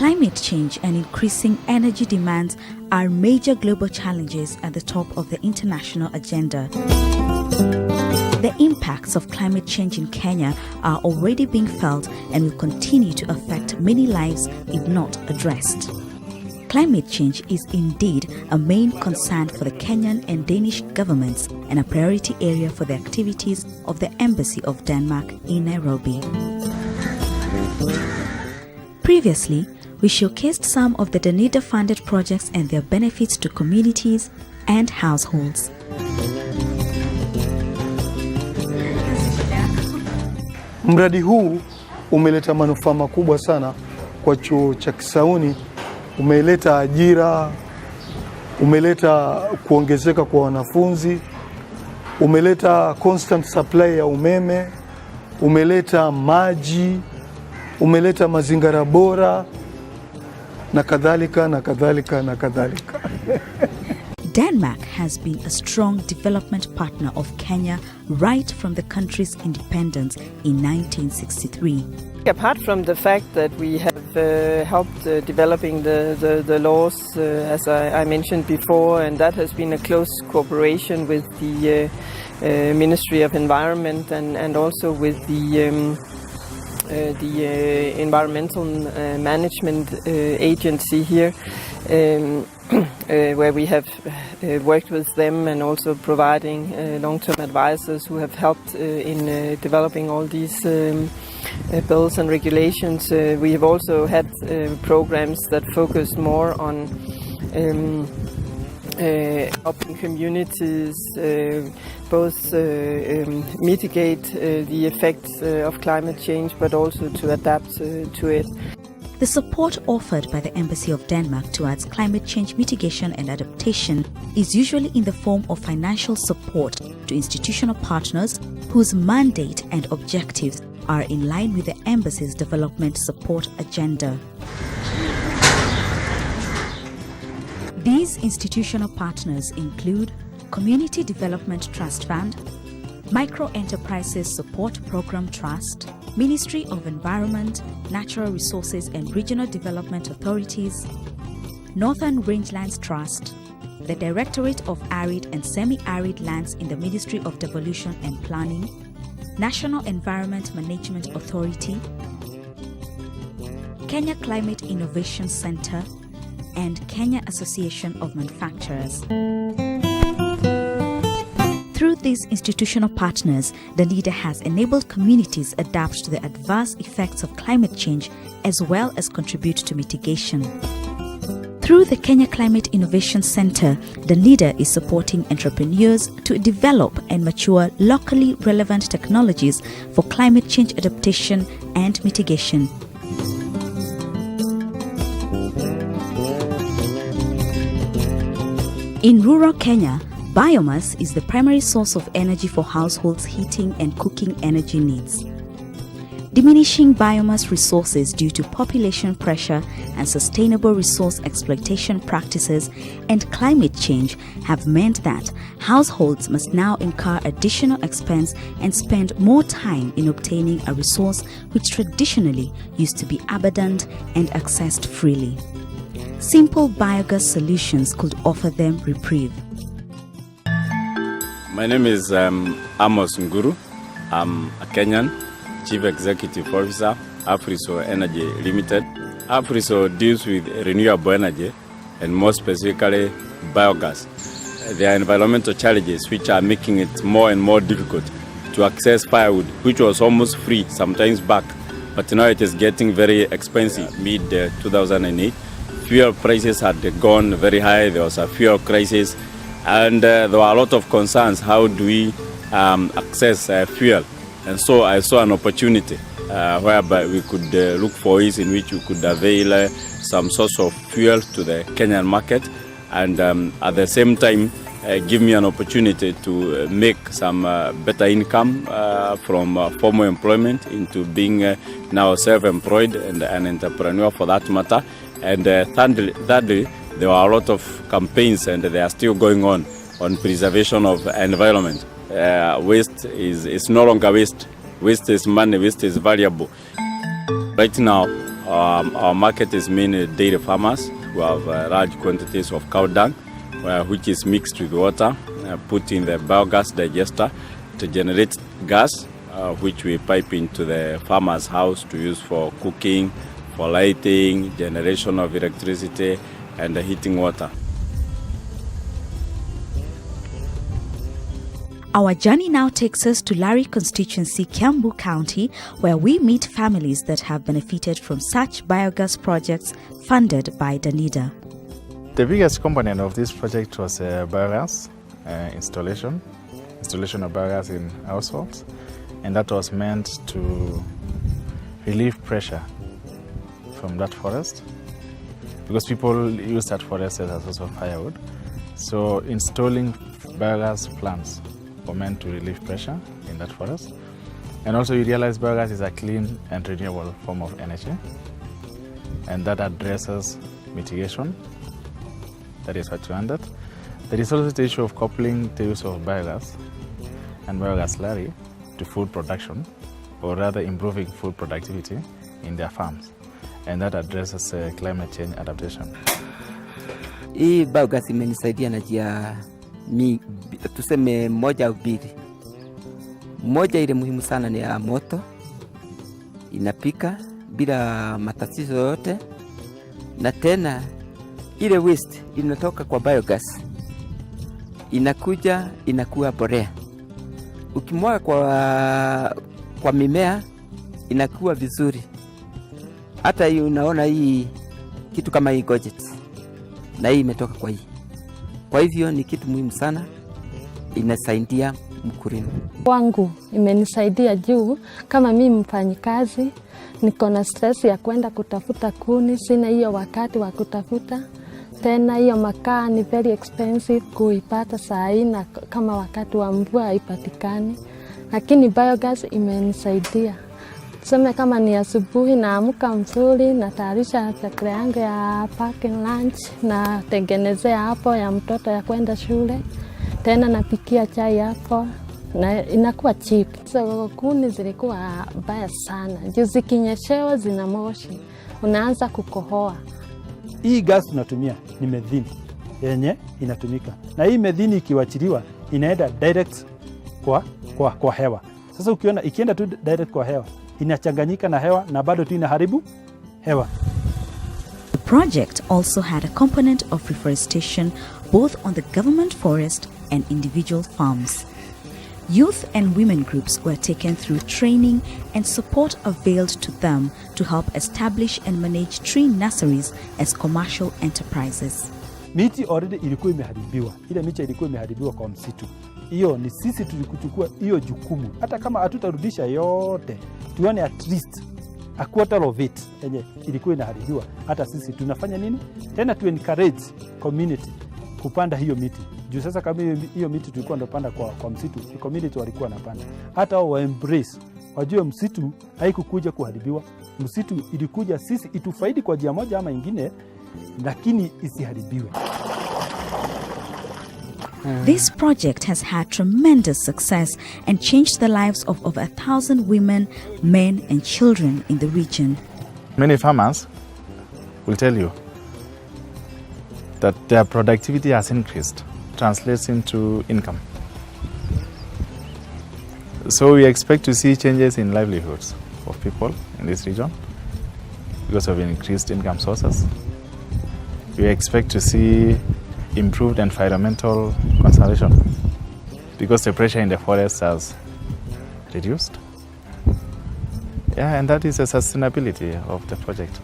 Climate change and increasing energy demands are major global challenges at the top of the international agenda. The impacts of climate change in Kenya are already being felt and will continue to affect many lives if not addressed. Climate change is indeed a main concern for the Kenyan and Danish governments and a priority area for the activities of the Embassy of Denmark in Nairobi. Previously, we showcased some of the Danida funded projects and their benefits to communities and households. Mradi huu umeleta manufaa makubwa sana kwa chuo cha Kisauni, umeleta ajira, umeleta kuongezeka kwa wanafunzi, umeleta constant supply ya umeme, umeleta maji, umeleta mazingira bora na kadhalika na kadhalika na kadhalika. Denmark has been a strong development partner of Kenya right from the country's independence in 1963. Apart from the fact that we have helped developing the laws, as I mentioned before, and that has been a close cooperation with the Ministry of Environment and also with the Environmental Management Agency here, where we have worked with them and also providing long-term advisors who have helped in developing all these bills and regulations. We have also had programs that focus more on helping communities both mitigate the effects of climate change, but also to adapt to it. The support offered by the Embassy of Denmark towards climate change mitigation and adaptation is usually in the form of financial support to institutional partners whose mandate and objectives are in line with the Embassy's development support agenda. These institutional partners include Community Development Trust Fund, Micro Enterprises Support Program Trust, Ministry of Environment, Natural Resources and Regional Development Authorities, Northern Rangelands Trust, the Directorate of Arid and Semi-Arid Lands in the Ministry of Devolution and Planning, National Environment Management Authority, Kenya Climate Innovation Center, and Kenya Association of Manufacturers. Through these institutional partners, Danida has enabled communities adapt to the adverse effects of climate change as well as contribute to mitigation. Through the Kenya Climate Innovation Center, Danida is supporting entrepreneurs to develop and mature locally relevant technologies for climate change adaptation and mitigation. In rural Kenya, biomass is the primary source of energy for households' heating and cooking energy needs. Diminishing biomass resources due to population pressure and sustainable resource exploitation practices and climate change have meant that households must now incur additional expense and spend more time in obtaining a resource which traditionally used to be abundant and accessed freely. Simple biogas solutions could offer them reprieve. My name is Amos Nguru. I'm a Kenyan Chief Executive Officer, Afriso Energy Limited. Afriso deals with renewable energy and more specifically biogas. There are environmental challenges which are making it more and more difficult to access firewood, which was almost free sometimes back, but now it is getting very expensive. Mid-2008, fuel prices had gone very high. There was a fuel crisis. And there were a lot of concerns, how do we access fuel? And so I saw an opportunity whereby we could look for ways in which we could avail some source of fuel to the Kenyan market and at the same time give me an opportunity to make some better income from formal employment into being now self-employed and an entrepreneur for that matter. And thirdly, there were a lot of campaigns and they are still going on preservation of environment. Waste is no longer waste. Waste is money, waste is valuable. Right now, Our market is mainly dairy farmers who have large quantities of cow dung, which is mixed with water, put in the biogas digester to generate gas, which we pipe into the farmer's house to use for cooking, for lighting, generation of electricity, and heating water. Our journey now takes us to Lari constituency, Kiambu County, where we meet families that have benefited from such biogas projects funded by Danida. The biggest component of this project was biogas installation of biogas in households, and that was meant to relieve pressure from that forest, because people use that forest as a source of firewood. So installing biogas plants were meant to relieve pressure in that forest. And also you realize biogas is a clean and renewable form of energy, and that addresses mitigation. That is what you wanted. There is also the issue of coupling the use of biogas and biogas slurry to food production, or rather improving food productivity in their farms, and that addresses climate change adaptation. Hii biogas imenisaidia na njia tuseme moja au mbili. Moja ile muhimu sana ni ya moto, inapika bila matatizo yote, na tena ile waste inatoka kwa biogas inakuja inakuwa mbolea. Ukimwaga kwa mimea inakuwa vizuri. Hata hii unaona hii kitu kama hii gadget, na hii imetoka kwa hii. Kwa hivyo ni kitu muhimu sana, inasaidia mkulima. Wangu imenisaidia juu kama mimi mfanyikazi niko na stress ya kwenda kutafuta kuni, sina hiyo wakati wa kutafuta. Tena hiyo makaa ni very expensive kuipata saa hii, na kama wakati wa mvua haipatikani. Lakini biogas imenisaidia. Tuseme kama ni asubuhi naamka mzuri, natayarisha chakula yangu ya packing lunch, na tengenezea hapo ya mtoto ya kwenda shule. Tena napikia chai hapo, na inakuwa cheap. So kuni zilikuwa baya sana. Juu zikinyeshewa zina moshi, unaanza kukohoa. Hii gas tunatumia ni methane yenye inatumika, na hii methane ikiwachiliwa inaenda direct kwa hewa. Sasa ukiona ikienda tu direct kwa hewa inachanganyika na hewa na bado tu inaharibu hewa. The project also had a component of reforestation both on the government forest and individual farms. Youth and women groups were taken through training, and support availed to them to help establish and manage tree nurseries as commercial enterprises. Miti already ilikuwa imeharibiwa. Ile miche ilikuwa imeharibiwa kwa msitu. Hiyo ni sisi tulikuchukua hiyo jukumu. Hata kama hatutarudisha yote, tuone at least a quarter of it yenye ilikuwa inaharibiwa. Hata sisi tunafanya nini? Tena tu encourage community kupanda hiyo miti. Juu sasa kama hiyo miti tulikuwa ndopanda kwa msitu, community walikuwa wanapanda. Hata wa embrace, wajue msitu haikukuja kuharibiwa. Msitu ilikuja sisi itufaidi kwa njia moja ama ingine, lakini isiharibiwe. This project has had tremendous success and changed the lives of over 1,000 women, men and children in the region. Many farmers will tell you that their productivity has increased, translates into income. So we expect to see changes in livelihoods of people in this region because of increased income sources. We expect to see improved environmental conservation because the pressure in the forest has reduced. Yeah, and that is the sustainability of the project.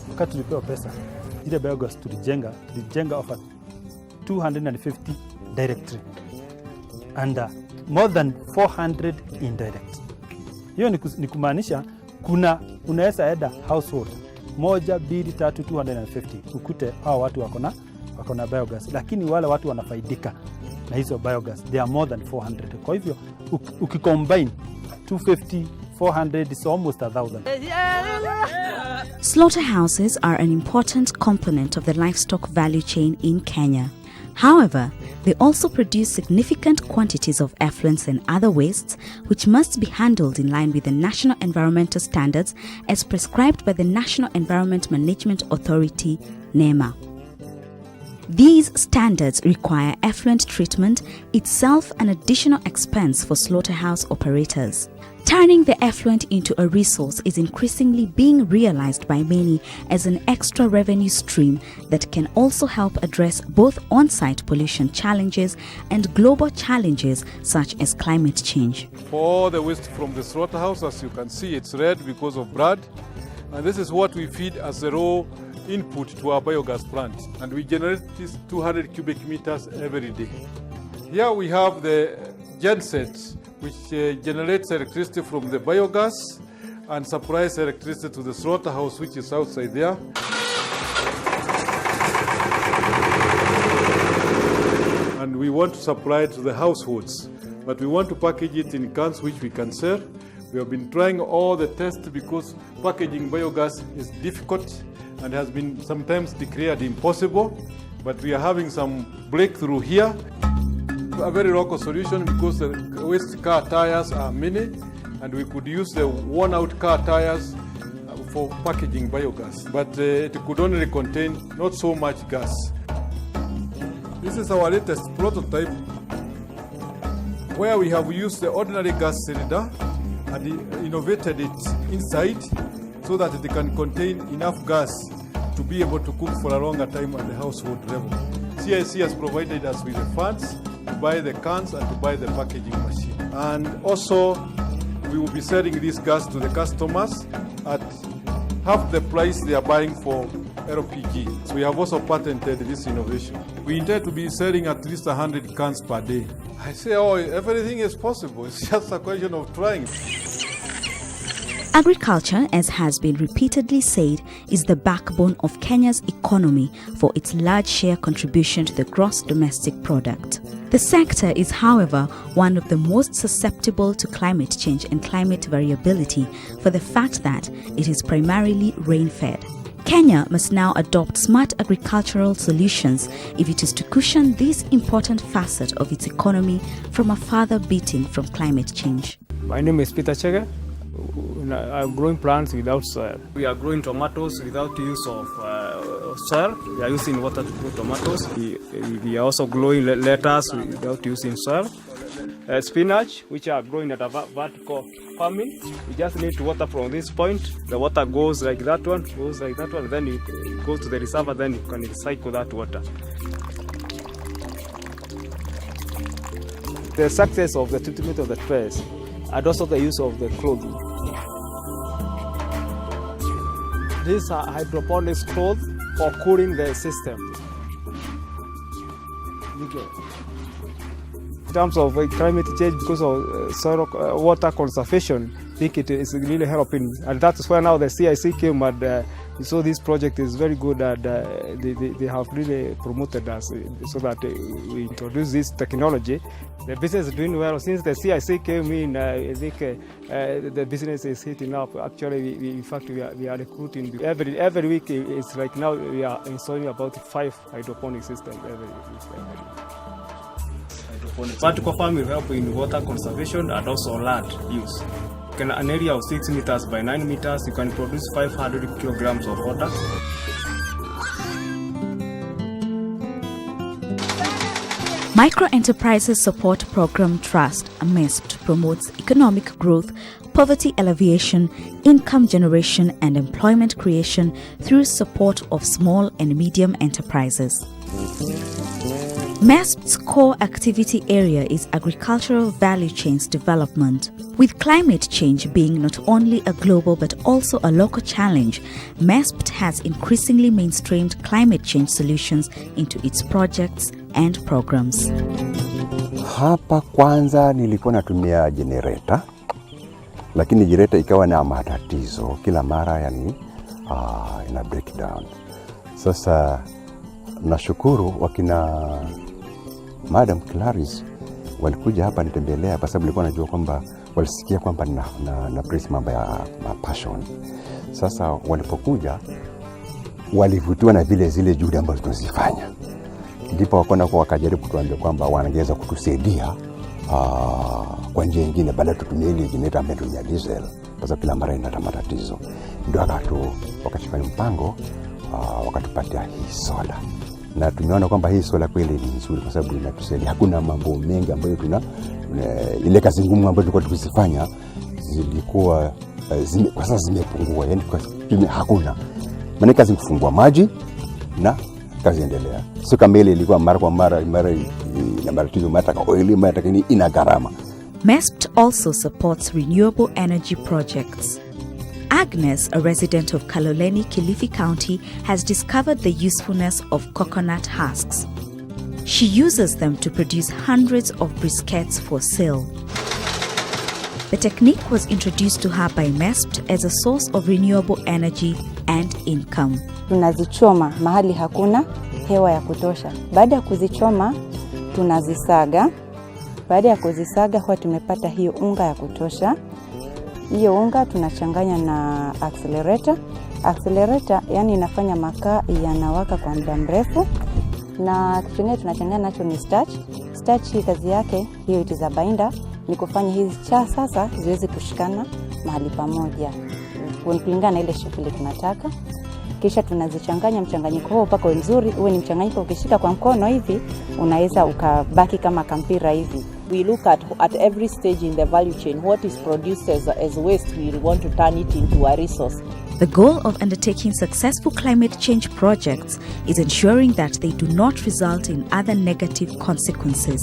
Wakati tulipewa pesa, ile biogas tulijenga over 250 direct and more than 400 indirect. Hiyo ni kumaanisha unaweza eda household 1, 2, 3, 250 ukute hao watu wako na biogas, lakini wale watu wanafaidika na hizo biogas they are more than 400. Kwa hivyo ukicombine 250 400 is almost 1,000. Slaughterhouses are an important component of the livestock value chain in Kenya. However, they also produce significant quantities of effluents and other wastes, which must be handled in line with the National Environmental Standards as prescribed by the National Environment Management Authority, NEMA. These standards require effluent treatment, itself an additional expense for slaughterhouse operators. Turning the effluent into a resource is increasingly being realized by many as an extra revenue stream that can also help address both on-site pollution challenges and global challenges such as climate change. For all the waste from the slaughterhouse, as you can see, it's red because of blood. And this is what we feed as a raw input to our biogas plant. And we generate this 200 cubic meters every day. Here we have the genset, which generates electricity from the biogas and supplies electricity to the slaughterhouse, which is outside there. And we want to supply it to the households, but we want to package it in cans which we can sell. We have been trying all the tests because packaging biogas is difficult and has been sometimes declared impossible, but we are having some breakthrough here. A very local solution because the waste car tires are many and we could use the worn out car tires for packaging biogas, but it could only contain not so much gas. This is our latest prototype where we have used the ordinary gas cylinder and innovated it inside so that it can contain enough gas to be able to cook for a longer time at the household level. CIC has provided us with the funds to buy the cans and to buy the packaging machine. And also, we will be selling this gas to the customers at half the price they are buying for LPG. So we have also patented this innovation. We intend to be selling at least 100 cans per day. I say, everything is possible. It's just a question of trying. Agriculture, as has been repeatedly said, is the backbone of Kenya's economy for its large share contribution to the gross domestic product. The sector is, however, one of the most susceptible to climate change and climate variability for the fact that it is primarily rain-fed. Kenya must now adopt smart agricultural solutions if it is to cushion this important facet of its economy from a further beating from climate change. My name is Peter Chege. I'm growing plants without soil. We are growing tomatoes without use of soil. We are using water to grow tomatoes. We are also growing lettuce without using soil. Spinach, which are growing at a vertical farming. We just need to water from this point. The water goes like that one, then it goes to the reservoir, then you can recycle that water. The success of the treatment of the trays and also the use of the clothing. These are hydroponics clothes for cooling the system. In terms of climate change, because of soil water conservation, I think it is really helping, and that's why now the CIC came and so this project is very good, and they have really promoted us so that we introduce this technology. The business is doing well. Since the CIC came in, I think the business is heating up. Actually, in fact, we are recruiting. Every week, it's like now we are installing about 5 hydroponic systems every week. Vertical farming will help in water conservation and also land use. In an area of 6 meters by 9 meters, you can produce 500 kilograms of water. Microenterprises Support Program Trust, MESP, promotes economic growth, poverty alleviation, income generation, and employment creation through support of small and medium enterprises. MESP's core activity area is agricultural value chains development. With climate change being not only a global but also a local challenge, MESP has increasingly mainstreamed climate change solutions into its projects and programs. Hapa kwanza nilikuwa natumia generator, lakini generator ikawa na matatizo kila mara, yani ina breakdown. Sasa nashukuru wakina Madam Clarice walikuja hapa nitembelea, kwa sababu nilikuwa najua kwamba walisikia kwamba na press mambo ya passion. Sasa walipokuja walivutiwa na zile juhudi ambazo tunazifanya. ndipo wakajaribu kutuambia kwamba wanaweza kutusaidia kwa njia nyingine, baada tutumie ile generator ambayo ya diesel, kwa sababu kila mara inaleta matatizo. Ndio wakachukua mpango, wakatupatia hii sola, na tumeona kwamba hii sola kweli ni nzuri kwa sababu inatusaidia. Hakuna mambo mengi ambayo ile kazi ngumu ambayo tulikuwa tukizifanya zilikuwa kwa sasa zimepungua, yani hakuna maana kazi kufungua maji na kazi endelea. Sio kama ile ilikuwa mara kwa mara na matatizo mara oili mara lakini ina gharama. MESPT also supports renewable energy projects. Agnes, a resident of Kaloleni, Kilifi County, has discovered the usefulness of coconut husks. She uses them to produce hundreds of briquettes for sale. The technique was introduced to her by MESPT as a source of renewable energy and income. Tunazichoma mahali hakuna hewa ya kutosha. Baada ya kuzichoma tunazisaga. Baada ya kuzisaga huwa tumepata hiyo unga ya kutosha. Hiyo unga tunachanganya na accelerator. Accelerator yani inafanya makaa yanawaka kwa muda mrefu. Na kitu kingine tunachanganya nacho ni starch. Starch hii kazi yake hiyo it is a binder, ni kufanya hizi cha sasa ziweze kushikana mahali pamoja kulingana na ile shape ile tunataka. Kisha tunazichanganya mchanganyiko huo mpaka uwe mzuri, uwe ni mchanganyiko ukishika kwa mkono hivi unaweza ukabaki kama kampira hivi. We look at every stage in the value chain. What is produced as waste, we want to turn it into a resource. The goal of undertaking successful climate change projects is ensuring that they do not result in other negative consequences.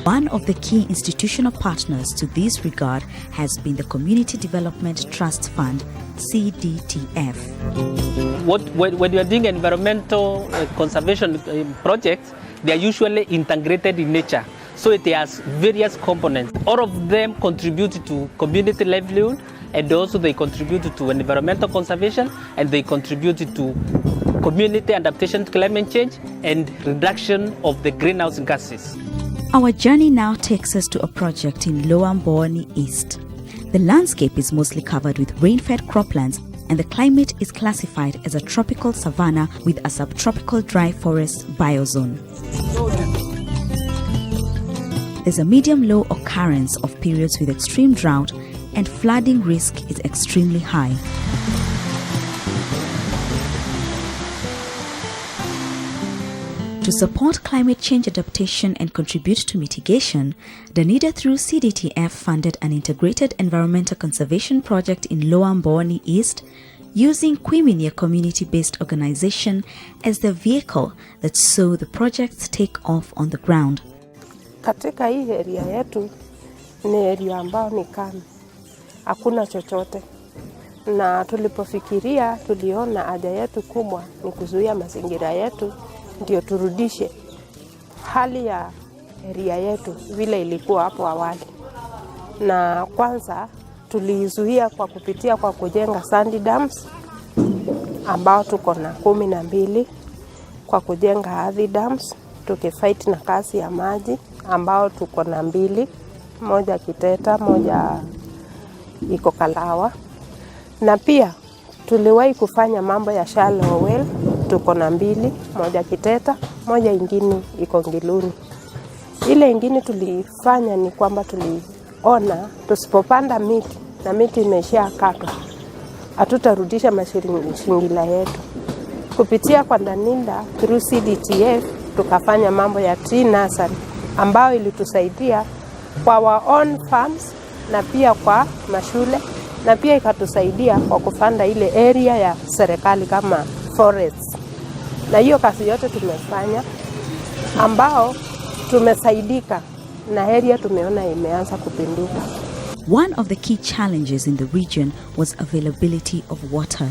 One of the key institutional partners to this regard has been the Community Development Trust Fund, CDTF. When you are doing environmental conservation projects, they are usually integrated in nature. So it has various components. All of them contribute to community livelihood, and also they contribute to environmental conservation, and they contribute to community adaptation to climate change and reduction of the greenhouse gases. Our journey now takes us to a project in Lower Mboni East. The landscape is mostly covered with rain-fed croplands, and the climate is classified as a tropical savanna with a subtropical dry forest biozone. There's a medium-low occurrence of periods with extreme drought, and flooding risk is extremely high. To support climate change adaptation and contribute to mitigation, Danida through CDTF funded an integrated environmental conservation project in Lower Mboni East, using Kwimini, a community-based organization, as the vehicle that saw the projects take off on the ground. Katika hii area yetu ni area ambao ni kame, hakuna chochote, na tulipofikiria tuliona haja yetu kubwa ni kuzuia mazingira yetu ndio turudishe hali ya area yetu vile ilikuwa hapo awali. Na kwanza tulizuia kwa kupitia kwa kujenga sandy dams ambao tuko na 12, kwa kujenga earthy dams tukifight na kasi ya maji ambao tuko na 2, moja Kiteta, moja iko Kalawa. Na pia tuliwahi kufanya mambo ya shallow well, tuko na 2, moja Kiteta, moja ingine iko Ngiluni. Ile ingine tulifanya ni kwamba tuliona tusipopanda miti na miti imeshakatwa hatutarudisha mazingira yetu. Kupitia kwa Danida through CDTF tukafanya mambo ya tree nursery ambao ilitusaidia kwa our own farms na pia kwa mashule, na pia ikatusaidia kwa kufanda ile area ya serikali kama forests. Na hiyo kazi yote tumefanya ambao tumesaidika na area tumeona imeanza kupinduka. One of the key challenges in the region was availability of water.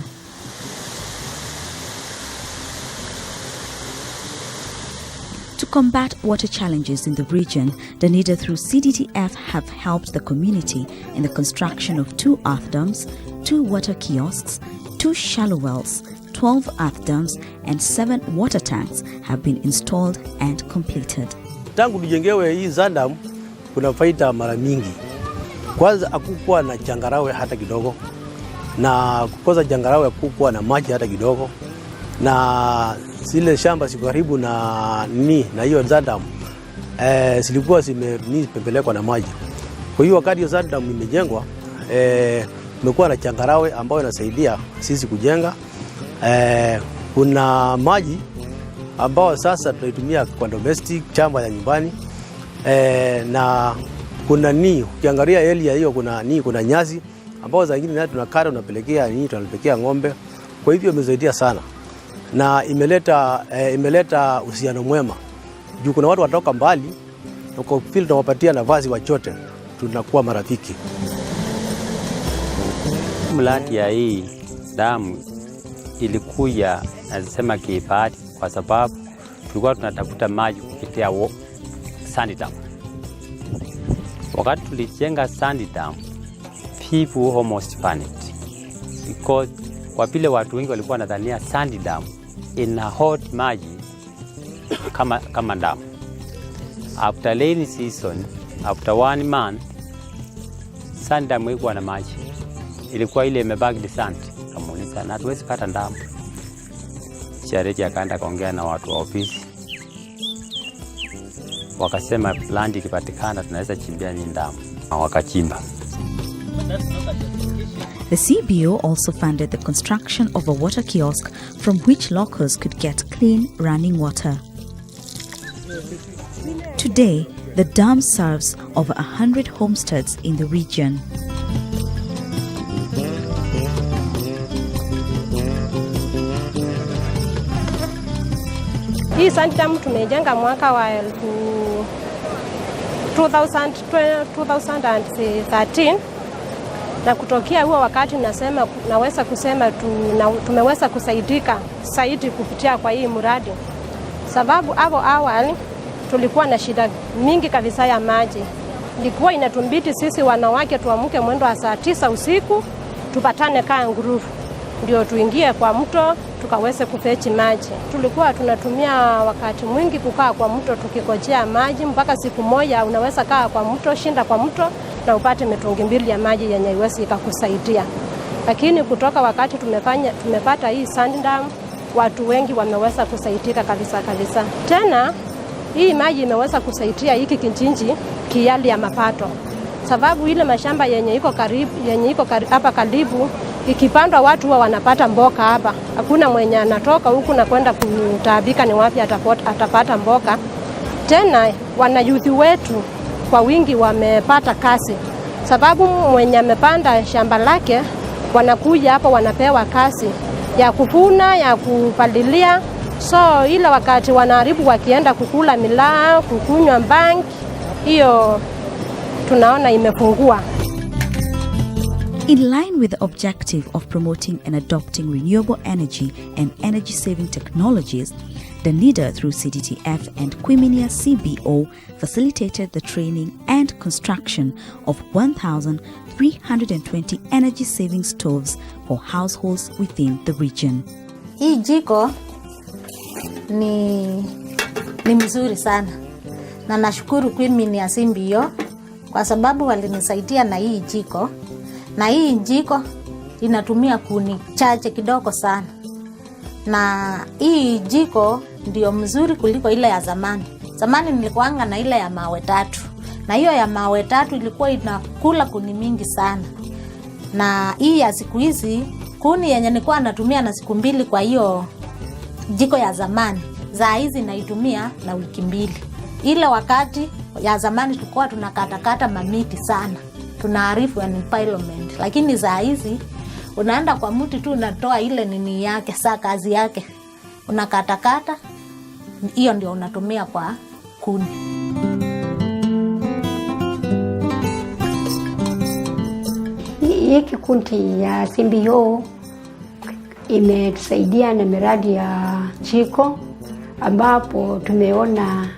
To combat water challenges in the region, Danida through CDTF have helped the community in the construction of 2 earth dams, 2 water kiosks, 2 shallow wells, 12 earth dams, and 7 water tanks have been installed and completed. Tangu tujengewe hii zandam kuna faida mara mingi. Kwanza hakukuwa na changarawe hata kidogo, na kukosa changarawe hakukuwa na maji hata kidogo, na zile shamba ziko karibu na hiyo Zadamu zilikuwa zimepelekwa na maji. Kwa hiyo wakati hiyo Zadamu imejengwa, kumekuwa na changarawe ambayo inasaidia sisi kujenga. Kuna maji ambao sasa tunaitumia kwa domestic, shamba ya nyumbani, na kuna ukiangalia area hiyo kuna nyasi ambao zingine na tunakata tunapelekea ng'ombe. Kwa hivyo imesaidia sana na imeleta uhusiano mwema. Juu kuna watu watoka mbali, tuko feel tunawapatia nafasi wachote, tunakuwa marafiki. Mradi ya hii damu ilikuja nasema kipati kwa sababu tulikuwa tunatafuta maji kupitia sand dam. Wakati tulijenga sand dam, people almost panicked because kwa vile watu wengi walikuwa wanadhania sand dam ina hold maji kama dam. After rainy season, after 1 month, sand dam ilikuwa na maji, ilikuwa ile imebagi sand. Kamuuliza na tuwezi pata damu. Charity akaenda kaongea na watu wa ofisi, wakasema land ikipatikana tunaweza chimbia ni damu, wakachimba. The CBO also funded the construction of a water kiosk from which locals could get clean running water. Today, the dam serves over 100 homesteads in the region. Hii sand dam tumejenga mwaka wa 2013, na kutokea huo wakati naweza kusema tumeweza kusaidika zaidi kupitia kwa hii mradi, sababu hapo awali tulikuwa na shida mingi kabisa ya maji. Ilikuwa inatumbidi sisi wanawake tuamke mwendo wa saa 9 usiku tupatane kaa ngurufu ndio tuingie kwa mto tukaweze kufechi maji. Tulikuwa tunatumia wakati mwingi kukaa kwa mto tukikojea maji, mpaka siku moja unaweza kaa kwa mto, shinda kwa mto na upate mitungi 2 ya maji yenye iwezi ikakusaidia. Lakini kutoka wakati tumepata hii sand dam, watu wengi wameweza kusaidika kabisa. Tena hii maji imeweza kusaidia hiki kijiji kiali ya mapato, sababu ile mashamba yenye iko hapa karibu ikipandwa watu huwa wanapata mboka hapa. Hakuna mwenye anatoka huku na kwenda kutaabika ni wapi atapata mboka. Tena wanayuthi wetu kwa wingi wamepata kazi, sababu mwenye amepanda shamba lake wanakuja hapa wanapewa kazi ya kuvuna, ya kupalilia. So ile wakati wanaharibu wakienda kukula milaa, kukunywa bank, hiyo tunaona imefungua. In line with the objective of promoting and adopting renewable energy and energy-saving technologies, Danida through CDTF and Quiminia CBO facilitated the training and construction of 1,320 energy-saving stoves for households within the region. Hii jiko ni mzuri sana na nashukuru Quiminia CBO kwa sababu walinisaidia na hii jiko. Na hii jiko inatumia kuni chache kidogo sana. Na hii jiko ndio mzuri kuliko ile ya zamani. Zamani nilikuanga na ile ya mawe 3. Na hiyo ya mawe 3 ilikuwa inakula kuni mingi sana. Na hii ya siku hizi kuni yenye nilikuwa natumia na siku 2 kwa hiyo jiko ya zamani. Za hizi naitumia na wiki 2. Ile wakati ya zamani tulikuwa tunakatakata mamiti sana. Tunaharifu environment, lakini za hizi unaenda kwa mti tu unatoa ile nini yake, saa kazi yake unakatakata, hiyo ndio unatumia kwa kuni. Hii kikundi ya CBO imetusaidia na miradi ya jiko ambapo tumeona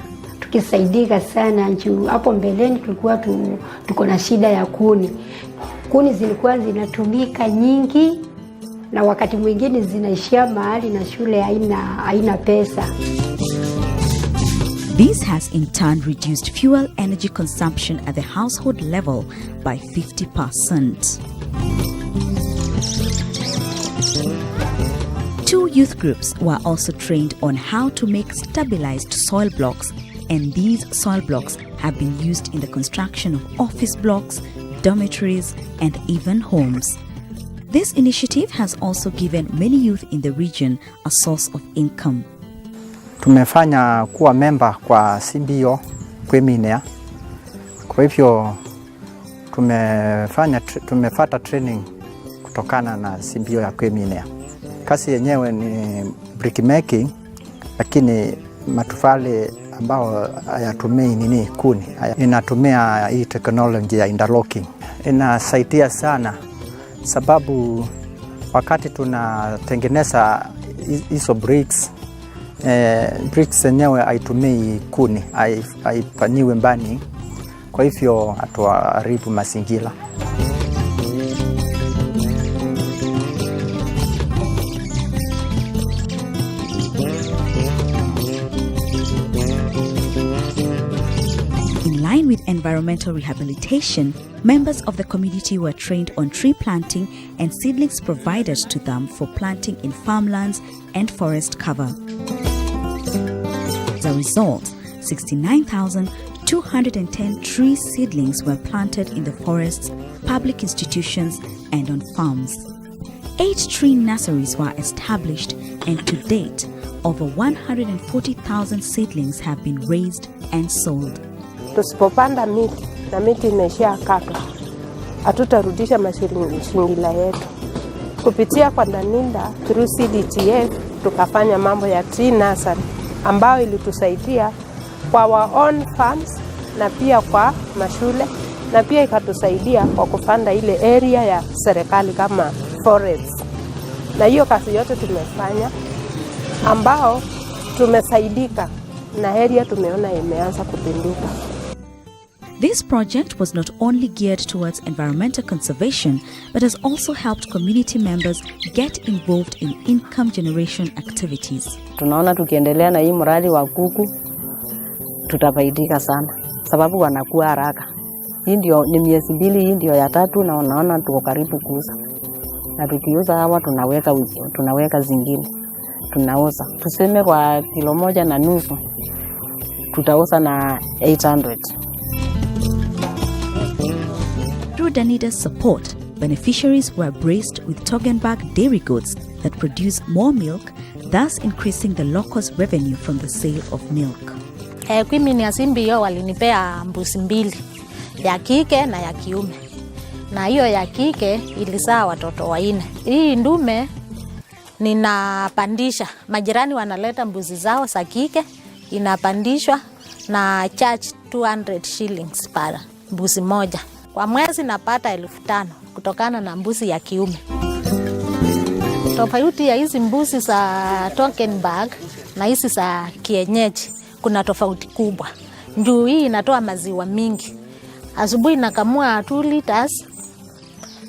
tukisaidika sana. Hapo mbeleni tulikuwa tuko na shida ya kuni. Kuni zilikuwa zinatumika nyingi na wakati mwingine zinaishia mahali na shule haina pesa. This has in turn reduced fuel energy consumption at the household level by 50%. 2 youth groups were also trained on how to make stabilized soil blocks, and these soil blocks have been used in the construction of office blocks, dormitories, and even homes. This initiative has also given many youth in the region a source of income. Tumefanya kuwa member kwa CBO Kweminea. Kwa hivyo tumefata training kutokana na CBO ya Kweminea. Kazi yenyewe ni brick making, lakini matofali ambao hayatumii kuni, inatumia hii technology ya interlocking. Inasaidia sana sababu wakati tunatengeneza hizo bricks zenyewe haitumii kuni, haifanyiwi mbani, kwa hivyo hatuharibu mazingira. In line with environmental rehabilitation, members of the community were trained on tree planting and seedlings provided to them for planting in farmlands and forest cover. As a result, 69,210 tree seedlings were planted in the forests, public institutions, and on farms. 8 tree nurseries were established, and to date, over 140,000 seedlings have been raised and sold. Tusipopanda miti na miti imeshia katwa, hatutarudisha mazingira yetu. Kupitia kwa Danida through CDTF tukafanya mambo ya tree nursery ambayo ilitusaidia kwa our own farms na pia kwa mashule, na pia ikatusaidia kwa kupanda ile area ya serikali kama forest. Na hiyo kazi yote tumefanya ambao tumesaidika na area tumeona imeanza kupinduka. This project was not only geared towards environmental conservation, but has also helped community members get involved in income generation activities. Tunaona tukiendelea na hii mradi wa kuku tutafaidika sana, sababu wanakuwa haraka. Hii ndio ni miezi 2, hii ndio ya 3 na unaona tuko karibu kuuza. Na tukiuza hawa tunaweka zingine. Tunauza. Tuseme kwa kilo 1.5 tutauza na 800. Through Danida's support, beneficiaries were braced with Toggenburg dairy goats that produce more milk, thus increasing the locals' revenue from the sale of milk. Kwimi ya CBO walinipea mbuzi 2, ya kike na ya kiume. Na hiyo ya kike ilizaa watoto 4. Hii ndume ninapandisha. Majirani wanaleta mbuzi zao za kike, inapandishwa na charge 200 shillings para mbuzi moja. Kwa mwezi napata 5,000 kutokana na mbuzi ya kiume. Tofauti ya hizi mbuzi za Toggenburg na hizi za kienyeji kuna tofauti kubwa. Njuu hii inatoa maziwa mingi. Asubuhi nakamua 2 liters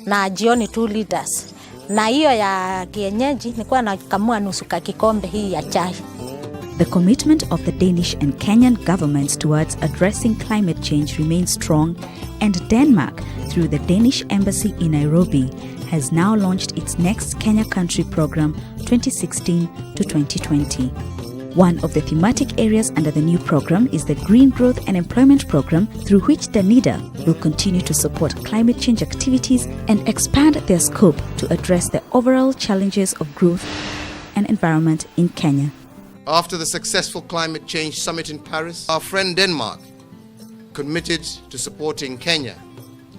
na jioni 2 liters. Na hiyo ya kienyeji nilikuwa nakamua nusu kikombe hii ya chai. The commitment of the Danish and Kenyan governments towards addressing climate change remains strong, and Denmark, through the Danish embassy in Nairobi, has now launched its next Kenya Country Program 2016 to 2020. One of the thematic areas under the new program is the Green Growth and Employment Program, through which Danida will continue to support climate change activities and expand their scope to address the overall challenges of growth and environment in Kenya. After the successful climate change summit in Paris, our friend Denmark committed to supporting Kenya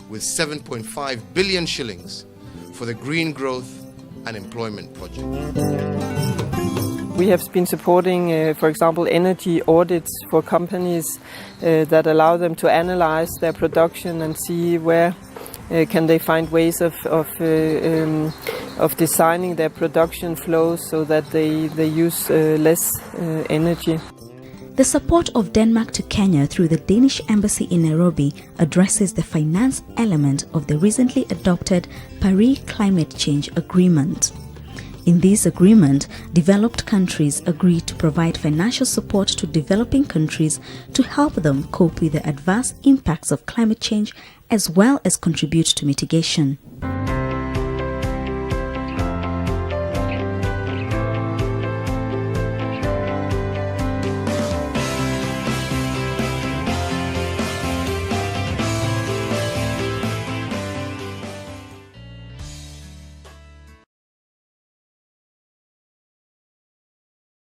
with 7.5 billion shillings for the Green Growth and Employment Project. We have been supporting, for example, energy audits for companies that allow them to analyze their production and see where can they find ways of designing their production flows so that they use less energy. The support of Denmark to Kenya through the Danish embassy in Nairobi addresses the finance element of the recently adopted Paris Climate Change Agreement. In this agreement, developed countries agreed to provide financial support to developing countries to help them cope with the adverse impacts of climate change as well as contribute to mitigation.